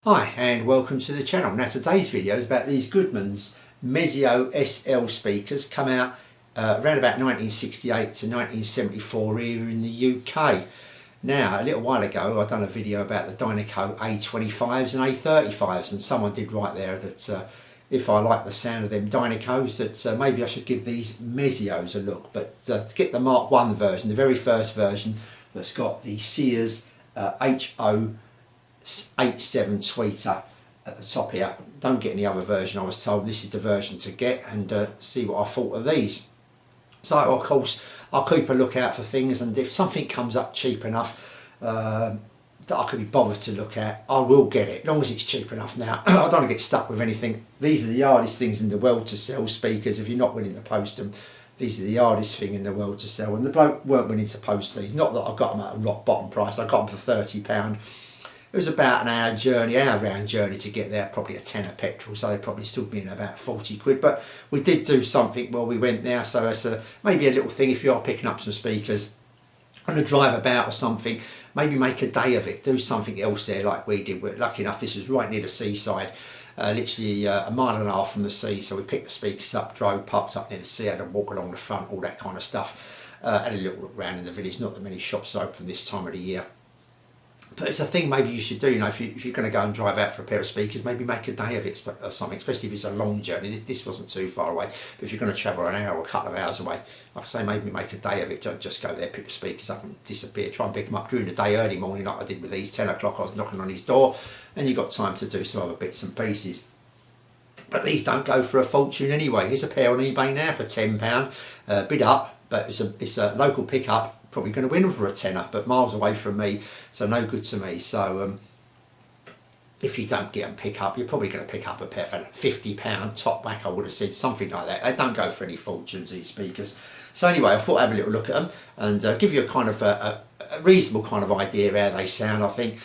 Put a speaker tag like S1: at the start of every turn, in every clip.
S1: Hi and welcome to the channel. Now today's video is about these Goodmans Mezzo SL speakers, come out around about 1968 to 1974 here in the UK. Now a little while ago I done a video about the Dynaco A25s and A35s, and someone did write there that if I like the sound of them Dynacos that maybe I should give these Mezzos a look. But to get the Mark 1 version, the very first version that's got the Sears HO 87 tweeter at the top here, don't get any other version. I was told this is the version to get, and see what I thought of these. So of course I'll keep a lookout for things, and if something comes up cheap enough that I could be bothered to look at, I will get it, as long as it's cheap enough. Now I don't want to get stuck with anything. These are the hardest things in the world to sell, speakers. If you're not willing to post them, these are the hardest thing in the world to sell, and the bloke weren't willing to post these. Not that I got them at a rock bottom price. I got them for £30. It was about an hour round journey to get there, probably a tenner petrol, so they probably stood me in about 40 quid. But we did do something while we went there, so it's maybe a little thing if you are picking up some speakers on a drive about or something. Maybe make a day of it, do something else there like we did. We're lucky enough, this was right near the seaside, literally a mile and a half from the sea, so we picked the speakers up, drove, parked up near the sea, had a walk along the front, all that kind of stuff. Had a little look around in the village. Not that many shops are open this time of the year. But it's a thing maybe you should do, you know, if you're going to go and drive out for a pair of speakers, maybe make a day of it or something, especially if it's a long journey. This wasn't too far away, but if you're going to travel an hour or a couple of hours away, like I say, maybe make a day of it. Don't just go there, pick the speakers up and disappear. Try and pick them up during the day, early morning, like I did with these. 10 o'clock I was knocking on his door, and you've got time to do some other bits and pieces. But these don't go for a fortune anyway. Here's a pair on eBay now for £10, bid up, but it's a local pickup. Probably going to win them for a tenner, but miles away from me, so no good to me. So if you don't get them pick up, you're probably going to pick up a pair for £50 top back, I would have said, something like that. They don't go for any fortunes, these speakers. So anyway, I thought I'd have a little look at them and give you a kind of a reasonable kind of idea how they sound, I think.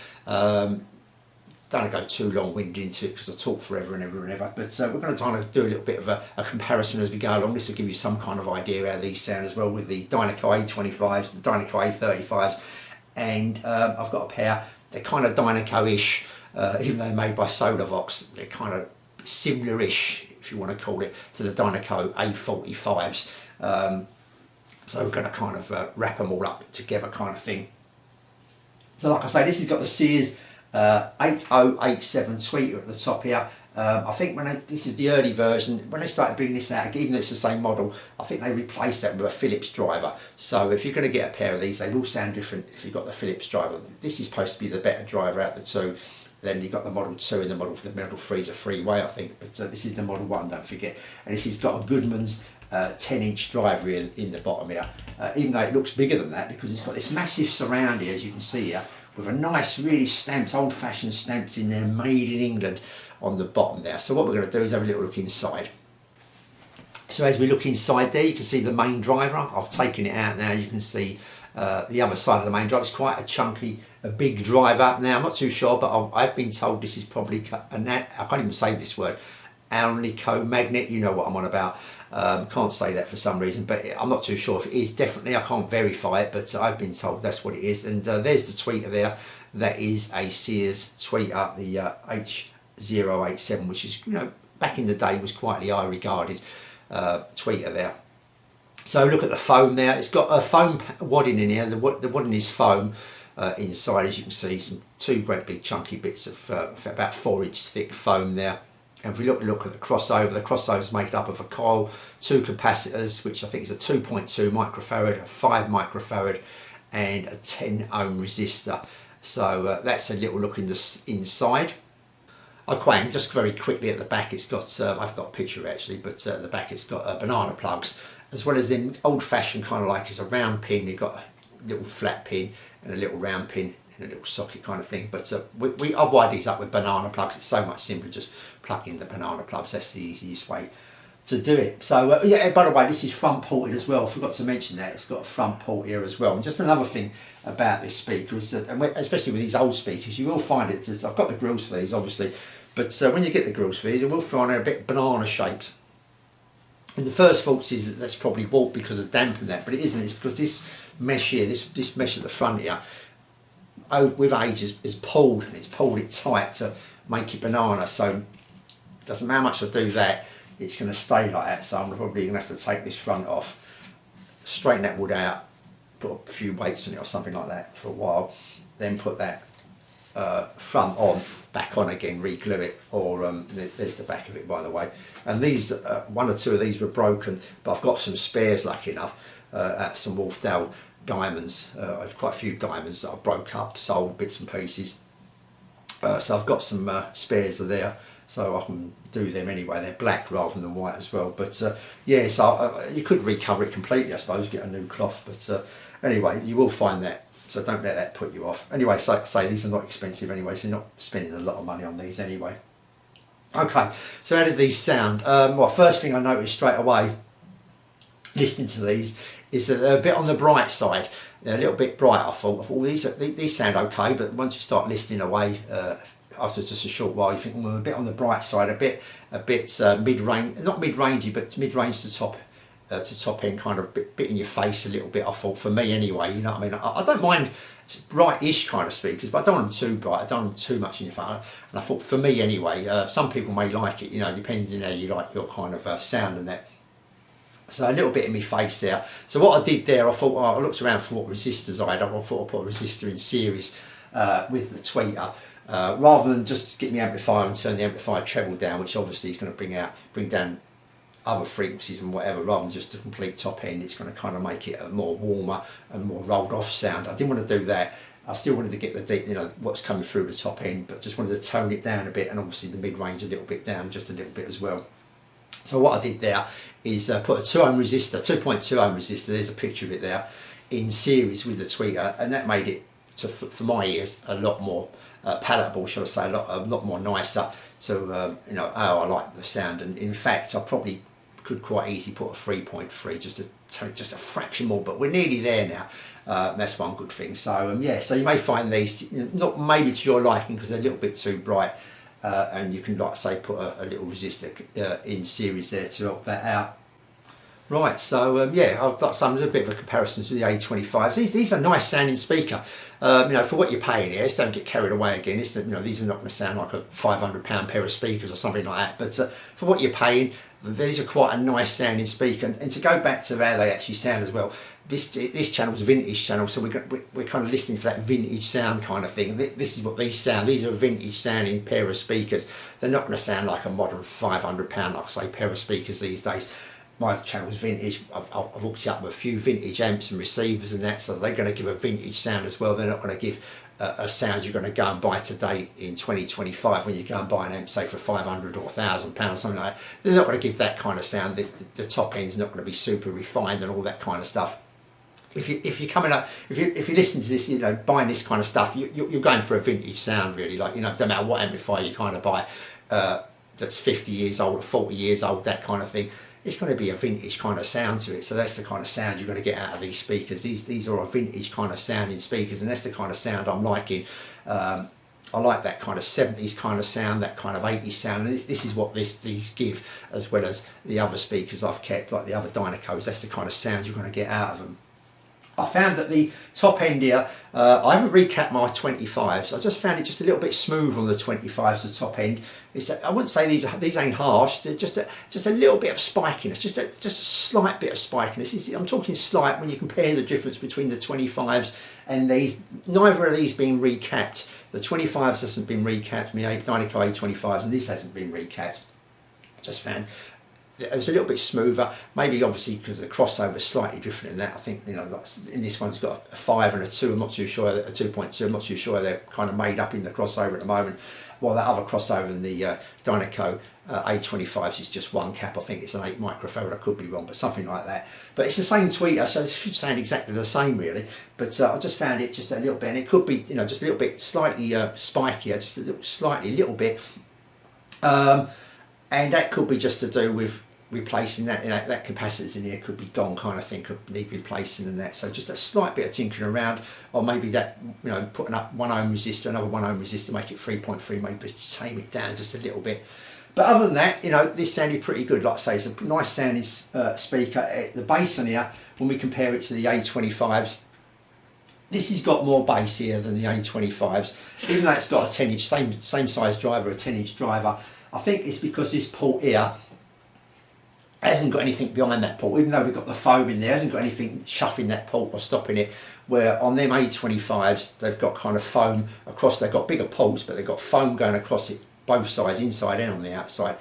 S1: Don't go too long-winded into it because I talk forever and ever and ever, but we're going to kind of do a little bit of a comparison as we go along. This will give you some kind of idea how these sound as well, with the Dynaco A25s, the Dynaco A35s, and I've got a pair, they're kind of Dynaco-ish, even though they're made by Solarvox, they're kind of similar-ish, if you want to call it, to the Dynaco A45s. So we're going to kind of wrap them all up together kind of thing. So like I say, this has got the Sears 8087 tweeter at the top here. I think this is the early version, when they started bringing this out, even though it's the same model, I think they replaced that with a Phillips driver. So if you're going to get a pair of these, they will sound different if you've got the Phillips driver. This is supposed to be the better driver out of the two. Then you've got the Model 2 and the Model 3 is a freeway, I think, but this is the Model 1, don't forget. And this has got a Goodmans 10-inch driver in the bottom here, even though it looks bigger than that because it's got this massive surround here, as you can see here, with a nice, really stamped, old-fashioned stamps in there, made in England, on the bottom there. So what we're going to do is have a little look inside. So as we look inside there, you can see the main driver. I've taken it out now. You can see the other side of the main driver. It's quite a chunky, a big driver. Now, I'm not too sure, but I've been told this is probably, I can't even say this word, Alnico magnet. You know what I'm on about. Can't say that for some reason, but I'm not too sure if it is. Definitely, I can't verify it, but I've been told that's what it is. And there's the tweeter there. That is a Sears tweeter, the H087, which is, you know, back in the day was quite the high regarded tweeter there. So look at the foam there. It's got a foam wadding in here. The wadding is foam inside, as you can see. Two great big chunky bits of about 4-inch thick foam there. And if we look at the crossover is made up of a coil, 2 capacitors, which I think is a 2.2 microfarad, a 5 microfarad, and a 10 ohm resistor. So that's a little look in the inside. Okay, just very quickly at the back, it's got, I've got a picture actually, but at the back it's got banana plugs, as well as in old-fashioned kind of like it's a round pin. You've got a little flat pin and a little round pin and a little socket kind of thing. But I've wired these up with banana plugs. It's so much simpler, just plug in the banana plugs. That's the easiest way to do it. So yeah, by the way, this is front ported as well. I forgot to mention that it's got a front port here as well. And just another thing about this speaker is that, and especially with these old speakers, you will find it. I've got the grills for these, obviously, but when you get the grills for these, you will find it a bit banana shaped. And the first thought is that that's probably warped because of damp and that, but it isn't. It's because this mesh here, this mesh at the front here, with age has pulled it tight to make it banana. So doesn't matter how much I do that, it's going to stay like that. So I'm probably going to have to take this front off, straighten that wood out, put a few weights on it or something like that for a while, then put that front on, back on again, re-glue it, or there's the back of it, by the way. And these, one or two of these were broken, but I've got some spares, lucky enough, at some Wolfdale diamonds. I have quite a few diamonds that I broke up, sold bits and pieces. So I've got some spares there, so I can do them anyway. They're black rather than white as well. But yeah, so you could recover it completely, I suppose, get a new cloth. But anyway, you will find that, so don't let that put you off. Anyway, so like I say, these are not expensive anyway, so you're not spending a lot of money on these anyway. Okay, so how did these sound? Well, first thing I noticed straight away, listening to these, is that they're a bit on the bright side. They're a little bit bright, I thought. These sound okay, but once you start listening away, after just a short while, you think, well, a bit on the bright side, a bit mid-range, not mid-rangey, but mid-range to top end, kind of bit in your face a little bit, I thought, for me anyway, you know what I mean? I don't mind bright-ish kind of speakers, but I don't want them too bright, I don't want them too much in your face. And I thought, for me anyway, some people may like it, you know, depends on how you like your kind of sound and that. So a little bit in my face there. So what I did there, I thought, I looked around for what resistors I had. I thought I'd put a resistor in series with the tweeter, rather than just get my amplifier and turn the amplifier treble down, which obviously is going to bring down other frequencies and whatever, rather than just a complete top end. It's going to kind of make it a more warmer and more rolled off sound. I didn't want to do that. I still wanted to get the deep, you know, what's coming through the top end, but just wanted to tone it down a bit, and obviously the mid range a little bit down, just a little bit as well. So what I did there is put a 2 ohm resistor, 2.2 ohm resistor, there's a picture of it there, in series with the tweeter, and that made it, for my ears, a lot more palatable, shall I say, a lot more nicer to, you know, how I like the sound. And in fact, I probably could quite easily put a 3.3 just to turn it just a fraction more, but we're nearly there now. That's one good thing. So yeah, so you may find these, not maybe to your liking because they're a little bit too bright, and you can, like I say, put a little resistor in series there to help that out. Right, so yeah, I've got some, a bit of a comparison to the A25s. These are nice sounding speaker. You know, for what you're paying here, just don't get carried away again. It's that, you know, these are not going to sound like a £500 pair of speakers or something like that. But for what you're paying, these are quite a nice sounding speaker. And to go back to how they actually sound as well, this channel's a vintage channel, so we're kind of listening for that vintage sound kind of thing. This is what these sound. These are a vintage sounding pair of speakers. They're not going to sound like a modern £500, like I say, pair of speakers these days. My channel's vintage. I've hooked it up with a few vintage amps and receivers and that, so they're going to give a vintage sound as well. They're not going to give a sound you're going to go and buy today in 2025 when you go and buy an amp, say for £500 or £1,000, something like that. They're not going to give that kind of sound. The top end's not going to be super refined and all that kind of stuff. If you're coming up, if you listen to this, you know, buying this kind of stuff, you're going for a vintage sound, really. Like, you know, no matter what amplifier you kind of buy, that's 50 years old or 40 years old, that kind of thing. It's going to be a vintage kind of sound to it. So that's the kind of sound you're going to get out of these speakers. These are a vintage kind of sounding speakers, and that's the kind of sound I'm liking. I like that kind of 70s kind of sound, that kind of 80s sound, and this is what these give, as well as the other speakers I've kept, like the other Dynacos. That's the kind of sound you're going to get out of them. I found that the top end here, I haven't recapped my 25s. I just found it just a little bit smooth on the 25s, the top end. I wouldn't say these ain't harsh. They're just a little bit of spikiness, just a slight bit of spikiness. I'm talking slight when you compare the difference between the 25s and these. Neither of these being recapped. The 25s hasn't been recapped. My Dynaco A25s, and this hasn't been recapped. Just found it was a little bit smoother, maybe obviously because the crossover is slightly different in that. I think, you know, in this one's got a 5 and a 2, I'm not too sure, a 2.2, I'm not too sure they're kind of made up in the crossover at the moment, while that other crossover in the Dynaco A25s is just one cap. I think it's an 8 microfarad, I could be wrong, but something like that. But it's the same tweeter, so it should sound exactly the same really, but I just found it just a little bit, and it could be, you know, just a little bit slightly spikier, just a little bit, and that could be just to do with replacing that, you know, that capacitors in here could be gone kind of thing, could need replacing and that. So just a slight bit of tinkering around, or maybe that, you know, putting up 1 ohm resistor, another 1 ohm resistor, make it 3.3, maybe tame it down just a little bit. But other than that, you know, this sounded pretty good. Like I say, it's a nice sounding speaker. The bass on here, when we compare it to the A25s, This has got more bass here than the A25s, even though it's got a 10-inch, same size driver, a 10-inch driver. I think it's because this port here hasn't got anything behind that port, even though we've got the foam in there, hasn't got anything shuffling that port or stopping it, where on them A25s, they've got kind of foam across, they've got bigger ports, but they've got foam going across it, both sides, inside and on the outside,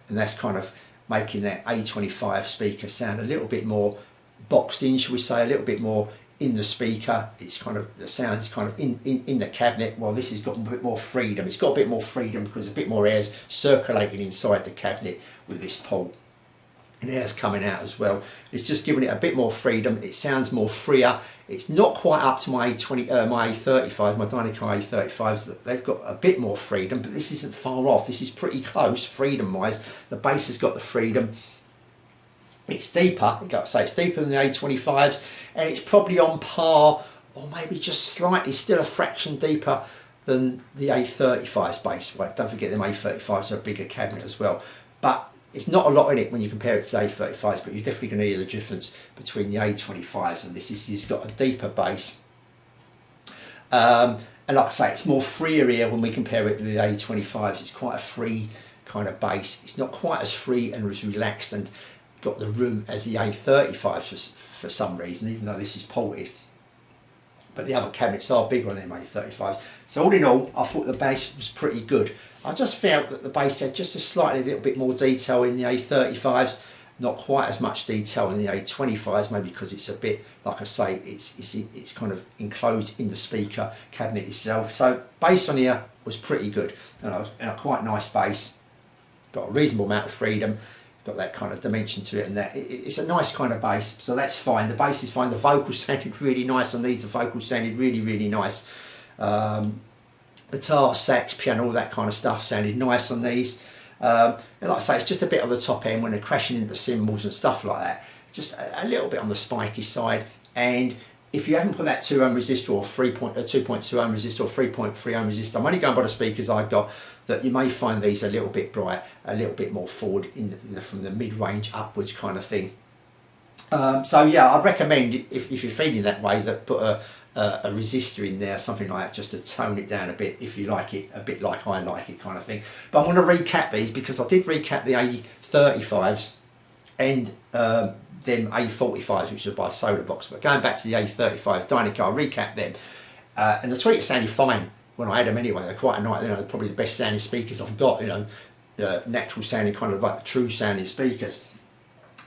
S1: and that's kind of making that A25 speaker sound a little bit more boxed in, shall we say, a little bit more in the speaker. It's kind of, the sound's kind of in the cabinet, while this has got a bit more freedom. It's got a bit more freedom because a bit more air's circulating inside the cabinet with this port. And air's coming out as well. It's just giving it a bit more freedom. It sounds more freer. It's not quite up to my my A35s, my Dynaco A35s. They've got a bit more freedom, but this isn't far off. This is pretty close, freedom-wise. The bass has got the freedom. It's deeper. I've got to say, it's deeper than the A25s, and it's probably on par, or maybe just slightly, still a fraction deeper than the A35's bass. Well, don't forget them A35s are a bigger cabinet as well, but it's not a lot in it when you compare it to the A35s, but you're definitely going to hear the difference between the A25s and this. It's got a deeper bass. And like I say, it's more freer here when we compare it to the A25s. It's quite a free kind of bass. It's not quite as free and as relaxed and got the room as the A35s for some reason, even though this is ported. But the other cabinets are bigger on them A35s. So all in all, I thought the bass was pretty good. I just felt that the bass had just a little bit more detail in the A35s, not quite as much detail in the A25s, maybe because it's a bit, like I say, it's kind of enclosed in the speaker cabinet itself. So bass on here was pretty good, and a quite nice bass. Got a reasonable amount of freedom, got that kind of dimension to it, and that it's a nice kind of bass, so that's fine. The bass is fine. The vocals sounded really nice on these. The vocals sounded really nice. Guitar, sax, piano, all that kind of stuff sounded nice on these. And like I say, it's just a bit on the top end when they're crashing into cymbals and stuff like that. Just a little bit on the spiky side. And if you haven't put that 2 ohm resistor or 2.2 ohm resistor or 3.3 ohm resistor, I'm only going by the speakers I've got, that you may find these a little bit bright, a little bit more forward from the mid-range upwards kind of thing. So yeah, I'd recommend, if you're feeling that way, that put a resistor in there, something like that, just to tone it down a bit, if you like it a bit like I like it kind of thing. But I'm going to recap these, because I did recap the A35s and them A45s, which are by Solar Box. But going back to the A35 Dynaco, I recapped them, and the tweeters sounded fine when I had them anyway. They're quite nice, you know, they're probably the best sounding speakers I've got, you know, natural sounding, kind of like the true sounding speakers.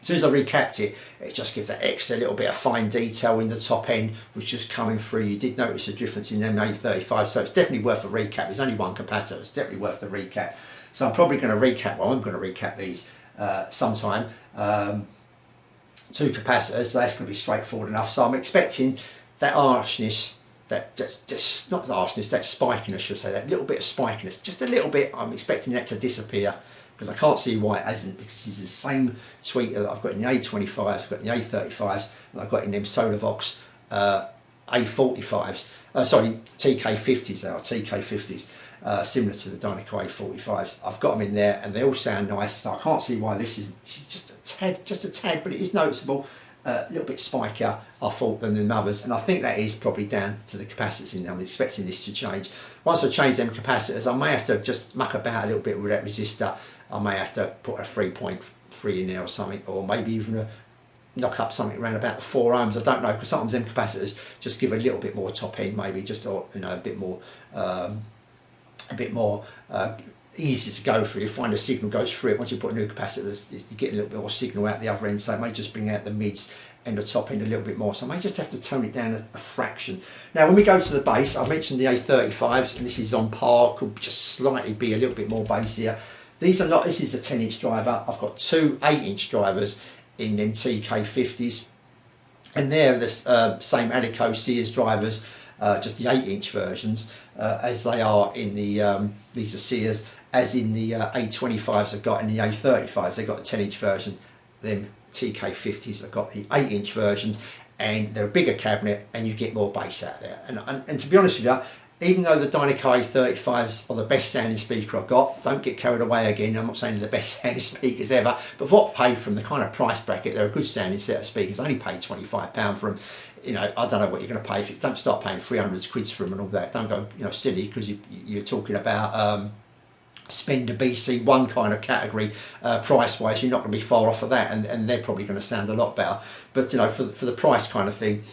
S1: As soon as I recapped it, it just gives that extra little bit of fine detail in the top end, which is coming through. You did notice a difference in them A35, so it's definitely worth a recap. There's only one capacitor, it's definitely worth the recap. So I'm probably going to recap, well, I'm going to recap these sometime. 2 capacitors, so that's going to be straightforward enough. So I'm expecting that harshness, that just not the harshness, that spikiness, I should say, that little bit of spikiness, just a little bit. I'm expecting that to disappear, because I can't see why it hasn't, because it's the same tweeter that I've got in the A25s, I've got in the A35s, and I've got in them Solarvox A45s, sorry, TK50s, they are TK50s, similar to the Dynaco A45s. I've got them in there, and they all sound nice, so I can't see why this is just a tad, but it is noticeable, a little bit spikier, I thought, than the others, and I think that is probably down to the capacitors in there. I'm expecting this to change. Once I change them capacitors, I may have to just muck about a little bit with that resistor. I may have to put a 3.3 in there or something, or maybe even knock up something around about the 4 ohms. I don't know, because sometimes them capacitors just give a little bit more top end, maybe just, or you know, a bit more easy to go through. You find the signal goes through it. Once you put a new capacitor, you get a little bit more signal out the other end, so it may just bring out the mids and the top end a little bit more, so I may just have to tone it down a fraction. Now when we go to the bass, I mentioned the A35s, and this is on par, could just slightly be a little bit more bass here. These are not, this is a 10-inch driver. I've got 2 8-inch drivers in them TK50s, and they're the same Alico Sears drivers, just the 8-inch versions, as they are in the, these are Sears, as in the A25s I've got in the A35s. They've got a 10-inch version. Them TK50s have got the 8-inch versions, and they're a bigger cabinet, and you get more bass out there. And to be honest with you, even though the Dynaco A35s are the best sounding speaker I've got, don't get carried away again, I'm not saying they're the best sounding speakers ever, but what I paid from the kind of price bracket, they're a good sounding set of speakers. I only paid £25 for them. You know, I don't know what you're going to pay. If you don't start paying 300 quid for them and all that, don't go, you know, silly, because you're talking about Spender BC1 kind of category price wise. You're not going to be far off of that, and they're probably going to sound a lot better. But you know, for the price kind of thing,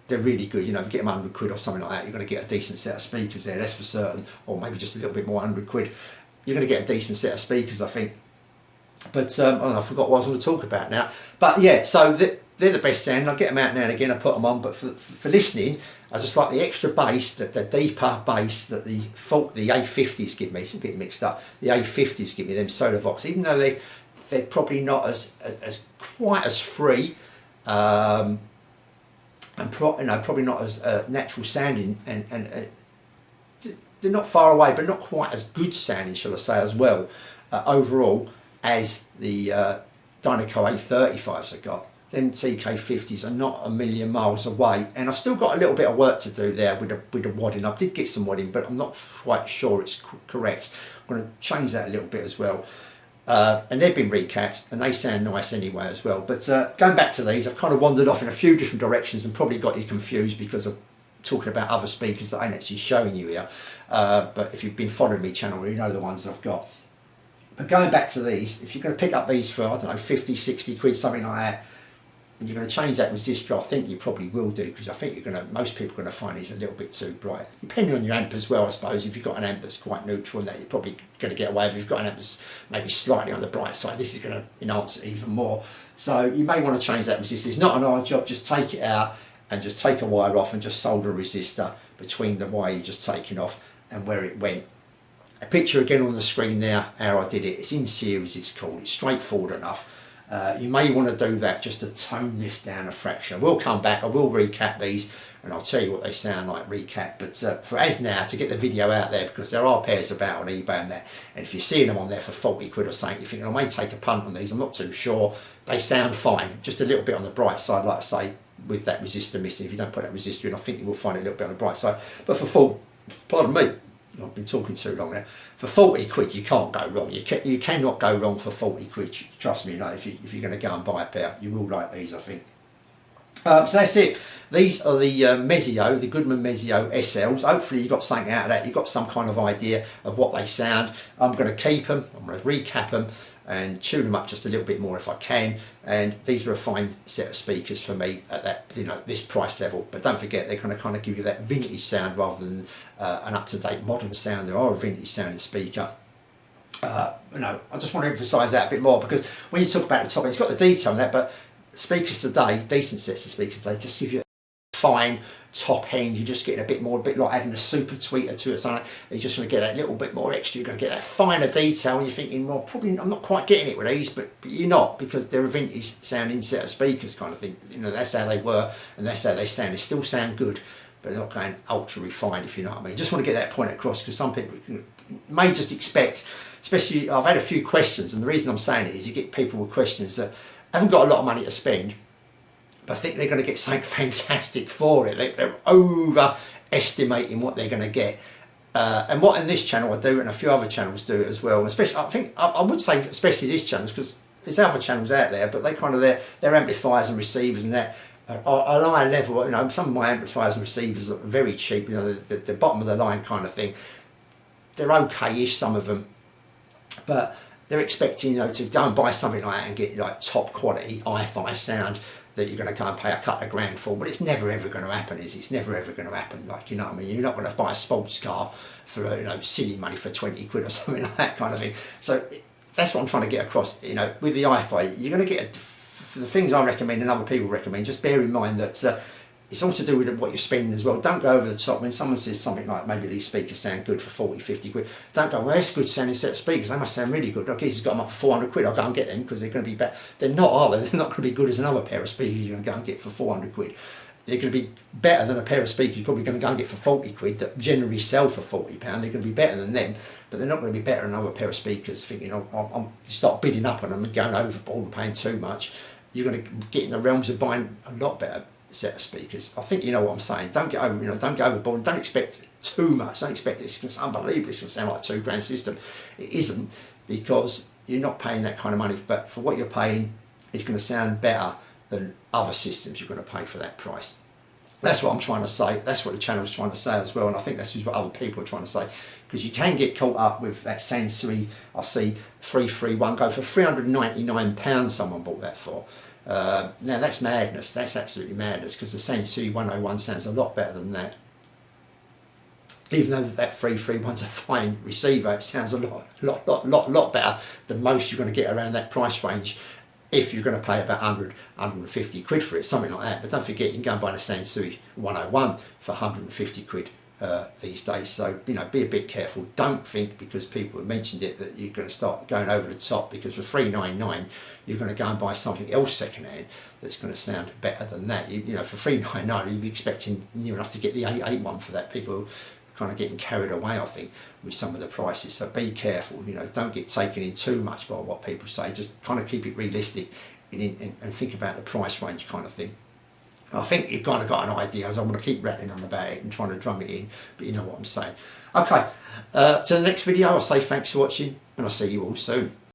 S1: they're really good. You know, if you get them 100 quid or something like that, you're going to get a decent set of speakers there, that's for certain. Or maybe just a little bit more, 100 quid. You're going to get a decent set of speakers, I think. But I forgot what I was going to talk about now. But yeah, so they're the best sound. I get them out now and again, I put them on. But for listening, I just like the extra bass, the deeper bass that the A50s give me. It's a bit mixed up. The A50s give me, them Solarvox, even though they're probably not as quite as free. And probably not as natural sounding, and they're not far away, but not quite as good sounding, shall I say, as well, overall, as the Dynaco A35s have got. Them TK50s are not a million miles away, and I've still got a little bit of work to do there with the wadding. I did get some wadding, but I'm not quite sure it's correct. I'm going to change that a little bit as well. And they've been recapped and they sound nice anyway as well. But going back to these, I've kind of wandered off in a few different directions and probably got you confused because I'm talking about other speakers that I ain't actually showing you here. But if you've been following me channel, you know the ones I've got. But going back to these, if you're going to pick up these for, I don't know, 50, 60 quid, something like that, and you're going to change that resistor, I think you probably will do, because I think most people are going to find these a little bit too bright. Depending on your amp as well, I suppose. If you've got an amp that's quite neutral, and that you're probably going to get away with. If you've got an amp that's maybe slightly on the bright side, this is going to enhance it even more. So you may want to change that resistor. It's not an hard job. Just take it out and just take a wire off and just solder a resistor between the wire you're just taking off and where it went. A picture again on the screen there, how I did it. It's in series, it's called. It's straightforward enough. You may want to do that just to tone this down a fraction. I will come back, I will recap these, and I'll tell you what they sound like recap. But for as now, to get the video out there, because there are pairs about on eBay and that, and if you're seeing them on there for 40 quid or something, you're thinking, I may take a punt on these, I'm not too sure. They sound fine, just a little bit on the bright side, like I say, with that resistor missing. If you don't put that resistor in, I think you will find it a little bit on the bright side. But for pardon me, I've been talking too long now. For 40 quid, you can't go wrong. You cannot go wrong for 40 quid. Trust me, you know, if you're going to go and buy a pair, you will like these, I think. So that's it. These are the Mezzo, the Goodmans Mezzo SLs. Hopefully you got something out of that. You got some kind of idea of what they sound. I'm going to keep them. I'm going to recap them and tune them up just a little bit more if I can. And these are a fine set of speakers for me at that, you know, this price level. But don't forget, they're going to kind of give you that vintage sound rather than an up-to-date modern sound. They are a vintage sounding speaker. You know, I just want to emphasise that a bit more, because when you talk about the top, it's got the detail on that, but speakers today, decent sets of speakers, they just give you a fine top end. You're just getting a bit more, a bit like adding a super tweeter to it, something. You're just going to get that little bit more extra. You're going to get that finer detail, and you're thinking, well, probably I'm not quite getting it with these, but you're not, because they're a vintage sounding set of speakers kind of thing. You know, that's how they were, and that's how they sound. They still sound good, but they're not going ultra refined, if you know what I mean. Just want to get that point across, because some people may just expect, especially, I've had a few questions, and the reason I'm saying it is you get people with questions that haven't got a lot of money to spend, but think they're going to get something fantastic for it. They're overestimating what they're going to get. And what in this channel I do, and a few other channels do it as well. Especially, I think I would say especially this channel, because there's other channels out there, but they kind of their amplifiers and receivers and that are a higher level. You know, some of my amplifiers and receivers are very cheap. You know, the bottom of the line kind of thing. They're okay-ish, some of them, but they're expecting, you know, to go and buy something like that and get like top quality hi-fi sound that you're going to go and pay a couple of grand for. But it's never ever going to happen, is it? It's never ever going to happen. Like, you know what I mean? You're not going to buy a sports car for, you know, silly money for 20 quid or something like that kind of thing. So that's what I'm trying to get across. You know, with the hi-fi, you're going to get, for the things I recommend and other people recommend, just bear in mind that it's all to do with what you're spending as well. Don't go over the top. When someone says something like, maybe these speakers sound good for 40, 50 quid, don't go, well, that's a good sounding set of speakers, they must sound really good. Look, he's got them up for 400 quid, I'll go and get them, because they're going to be better. They're not, are they? They're not going to be good as another pair of speakers you're going to go and get for 400 quid. They're going to be better than a pair of speakers you're probably going to go and get for 40 quid that generally sell for £40. They're going to be better than them, but they're not going to be better than another pair of speakers. Thinking, you start bidding up on them and going overboard and paying too much, you're going to get in the realms of buying a lot better set of speakers. I think you know what I'm saying. Don't get over, don't get overboard. Don't expect too much. Don't expect it's unbelievable. It's going to sound like a £2 system. It isn't, because you're not paying that kind of money. But for what you're paying, it's going to sound better than other systems you're going to pay for that price. That's what I'm trying to say. That's what the channel's trying to say as well, and I think that's just what other people are trying to say, because you can get caught up with that Sansui. I see 331 go for £399. Someone bought that for. Now that's madness. That's absolutely madness, because the Sansui 101 sounds a lot better than that. Even though that 331's a fine receiver, it sounds a lot better than most you're going to get around that price range, if you're going to pay about 100, 150 quid for it, something like that. But don't forget, you can go and buy the Sansui 101 for 150 quid these days. So, be a bit careful. Don't think because people have mentioned it that you're going to start going over the top, because for $399 you're going to go and buy something else secondhand that's going to sound better than that. For $399 you'd be expecting near enough to get the 881 for that. People kind of getting carried away, I think, with some of the prices. So be careful, don't get taken in too much by what people say. Just kind of keep it realistic and think about the price range kind of thing. I think you've kind of got an idea, as I'm going to keep rattling on about it and trying to drum it in, but you know what I'm saying. Okay, to the next video, I'll say thanks for watching, and I'll see you all soon.